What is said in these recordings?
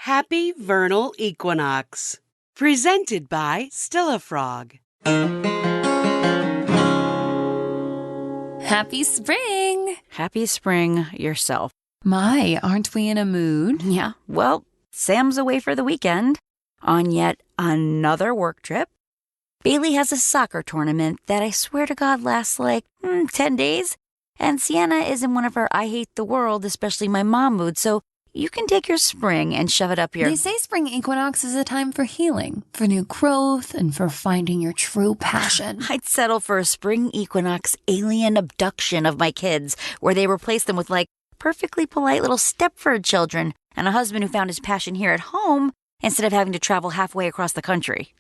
Happy Vernal Equinox. Presented by Stillafrog. Happy spring! Happy spring yourself. My, aren't we in a mood? Yeah, well, Sam's away for the weekend on yet another work trip. Bailey has a soccer tournament that I swear to God lasts like 10 days. And Sienna is in one of her I hate the world, especially my mom mood, so you can take your spring and shove it up your... They say spring equinox is a time for healing, for new growth, and for finding your true passion. I'd settle for a spring equinox alien abduction of my kids, where they replace them with, like, perfectly polite little Stepford children and a husband who found his passion here at home instead of having to travel halfway across the country.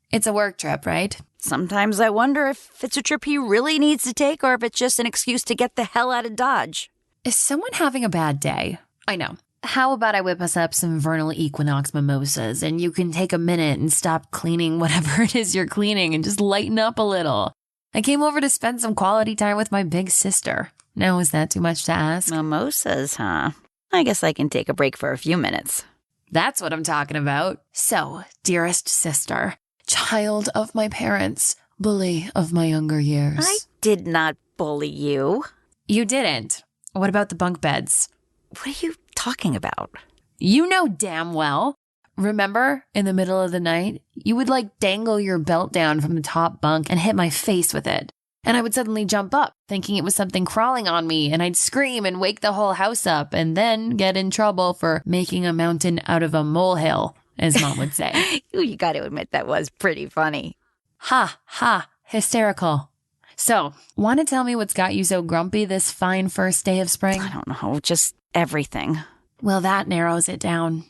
It's a work trip, right? Sometimes I wonder if it's a trip he really needs to take or if it's just an excuse to get the hell out of Dodge. Is someone having a bad day? I know. How about I whip us up some vernal equinox mimosas and you can take a minute and stop cleaning whatever it is you're cleaning and just lighten up a little. I came over to spend some quality time with my big sister. Now, is that too much to ask? Mimosas, huh? I guess I can take a break for a few minutes. That's what I'm talking about. So, dearest sister, child of my parents, bully of my younger years. I did not bully you. You didn't. What about the bunk beds? What are you talking about? You know damn well. Remember, in the middle of the night, you would like dangle your belt down from the top bunk and hit my face with it. And I would suddenly jump up, thinking it was something crawling on me, and I'd scream and wake the whole house up, and then get in trouble for making a mountain out of a molehill, as Mom would say. You got to admit that was pretty funny. Ha, ha, hysterical. So, want to tell me what's got you so grumpy this fine first day of spring? I don't know, just everything. Well, that narrows it down.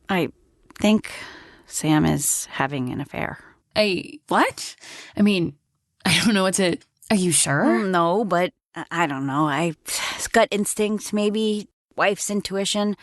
I think Sam is having an affair. What? I mean, I don't know what to... Are you sure? No, but I don't know. Gut instinct, maybe, wife's intuition.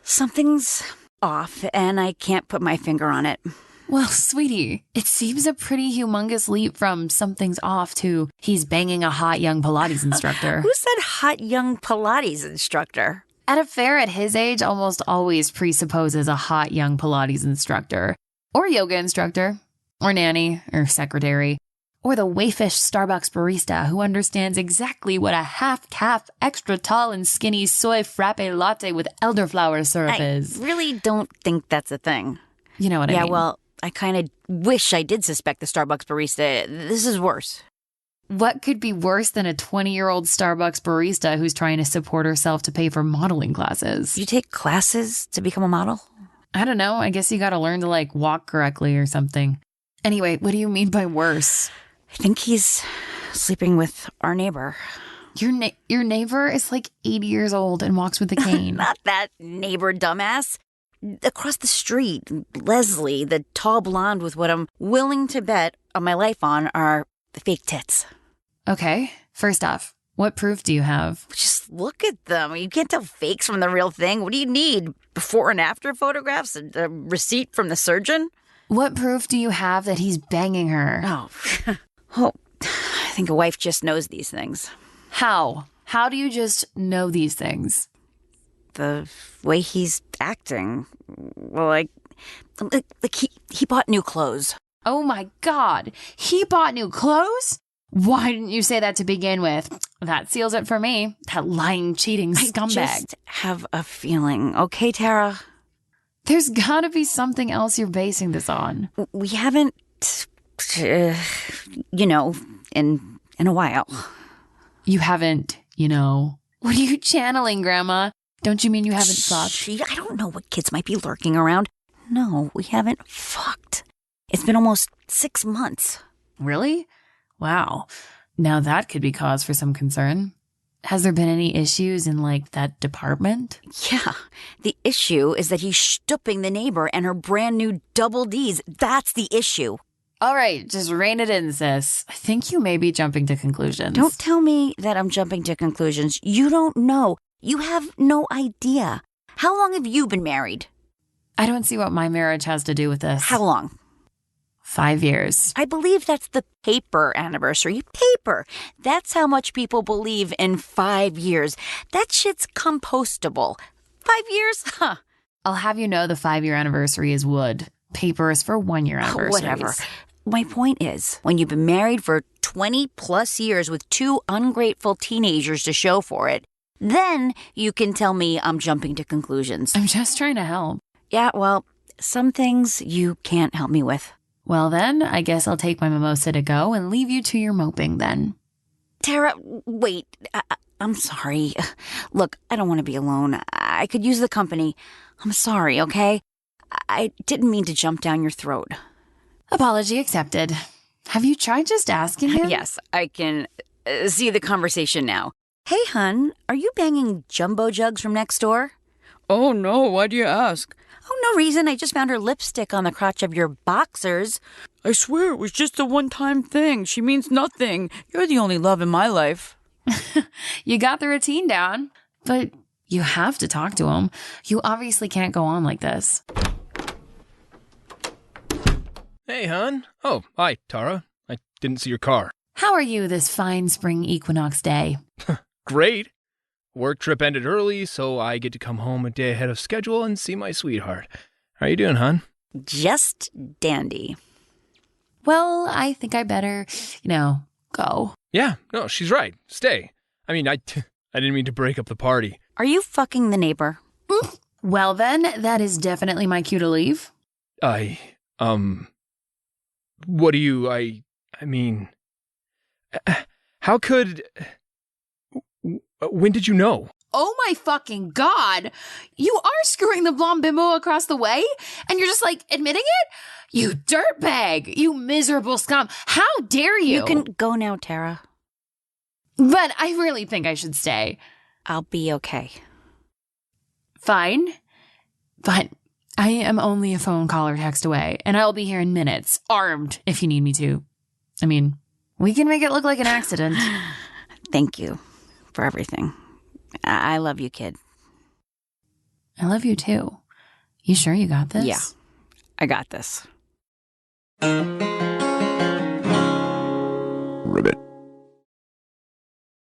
Something's off, and I can't put my finger on it. Well, sweetie, it seems a pretty humongous leap from something's off to he's banging a hot young Pilates instructor. Who said hot young Pilates instructor? At a fair at his age almost always presupposes a hot young Pilates instructor, or yoga instructor, or nanny, or secretary, or the wayfish Starbucks barista who understands exactly what a half-calf, extra tall and skinny soy frappe latte with elderflower syrup is. I really don't think that's a thing. You know what I mean? Yeah, well, I kind of wish I did suspect the Starbucks barista. This is worse. What could be worse than a 20-year-old Starbucks barista who's trying to support herself to pay for modeling classes? You take classes to become a model? I don't know. I guess you got to learn to, like, walk correctly or something. Anyway, what do you mean by worse? I think he's sleeping with our neighbor. Your neighbor is like 80 years old and walks with a cane. Not that neighbor, dumbass. Across the street, Leslie, the tall blonde with what I'm willing to bet on my life on are the fake tits. Okay. First off, what proof do you have? Just look at them. You can't tell fakes from the real thing. What do you need? Before and after photographs? A receipt from the surgeon? What proof do you have that he's banging her? Oh, I think a wife just knows these things. How? How do you just know these things? The way he's acting. Well, like he bought new clothes. Oh my God. He bought new clothes? Why didn't you say that to begin with? That seals it for me. That lying, cheating scumbag. I just have a feeling. Okay, Tara? There's gotta be something else you're basing this on. We haven't, in a while. You haven't, What are you channeling, Grandma? Don't you mean you haven't fucked? I don't know what kids might be lurking around. No, we haven't fucked. It's been almost 6 months. Really? Wow. Now that could be cause for some concern. Has there been any issues in, that department? Yeah. The issue is that he's stooping the neighbor and her brand new double Ds. That's the issue. All right, just rein it in, sis. I think you may be jumping to conclusions. Don't tell me that I'm jumping to conclusions. You don't know. You have no idea. How long have you been married? I don't see what my marriage has to do with this. How long? 5 years. I believe that's the paper anniversary. Paper. That's how much people believe in 5 years. That shit's compostable. 5 years? Huh. I'll have you know the 5-year anniversary is wood. Paper is for 1-year anniversaries. Whatever. My point is, when you've been married for 20 plus years with 2 ungrateful teenagers to show for it, then you can tell me I'm jumping to conclusions. I'm just trying to help. Yeah, well, some things you can't help me with. Well then, I guess I'll take my mimosa to go and leave you to your moping then. Tara, wait. I'm sorry. Look, I don't want to be alone. I could use the company. I'm sorry, okay? I didn't mean to jump down your throat. Apology accepted. Have you tried just asking him? Yes, I can see the conversation now. Hey, hun, are you banging jumbo jugs from next door? Oh, no, why do you ask? Oh, no reason. I just found her lipstick on the crotch of your boxers. I swear it was just a one-time thing. She means nothing. You're the only love in my life. You got the routine down, but you have to talk to him. You obviously can't go on like this. Hey, hon. Oh, hi, Tara. I didn't see your car. How are you this fine spring equinox day? Great. Work trip ended early, so I get to come home a day ahead of schedule and see my sweetheart. How you doing, hon? Just dandy. Well, I think I better, go. Yeah, no, she's right. Stay. I mean, I didn't mean to break up the party. Are you fucking the neighbor? Well then, that is definitely my cue to leave. What do you, I mean, how could, when did you know? Oh my fucking God. You are screwing the blonde bimbo across the way? And you're just admitting it? You dirtbag. You miserable scum. How dare you? You can go now, Tara. But I really think I should stay. I'll be okay. Fine. But I am only a phone call or text away, and I'll be here in minutes, armed if you need me to. I mean, we can make it look like an accident. Thank you for everything. I love you, kid. I love you too. You sure you got this? Yeah, I got this.